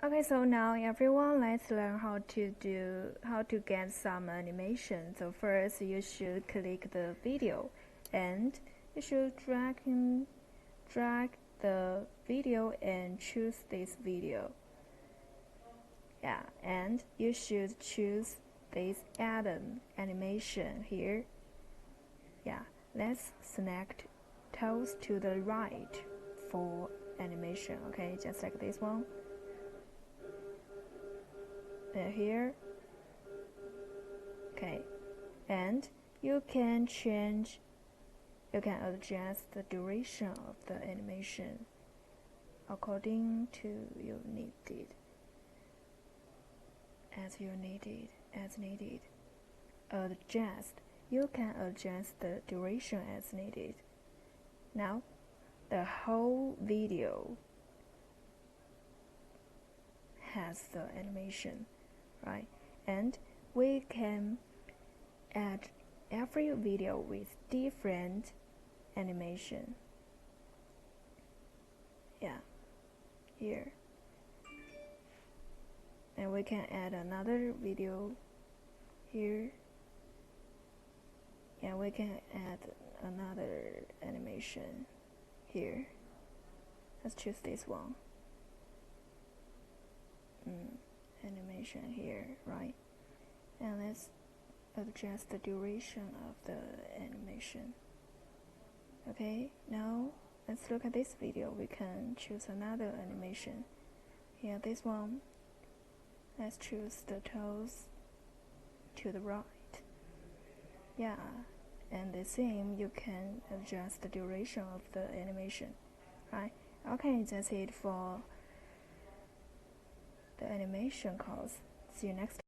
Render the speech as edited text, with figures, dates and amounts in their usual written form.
Okay, so now everyone, let's learn how to get some animation. So first you should click the video and you should drag the video and choose this video. Yeah, and you should choose this add-on animation here. Yeah, let's select toes to the right for animation. Okay, just like this one. Here. Okay, and you can adjust the duration of the animation according to you needed, as needed. You can adjust the duration as needed. Now, the whole video has the animation, right? And we can add every video with different animation. Yeah, here. And we can add another video here. Yeah, we can add another animation here. Let's choose this one. Animation here, right? And let's adjust the duration of the animation. Okay, now let's look at this video. We can choose another animation. Here, this one. Let's choose the toes to the right. Yeah, and the same, you can adjust the duration of the animation, right? Okay, that's it for the animation course. See you next time.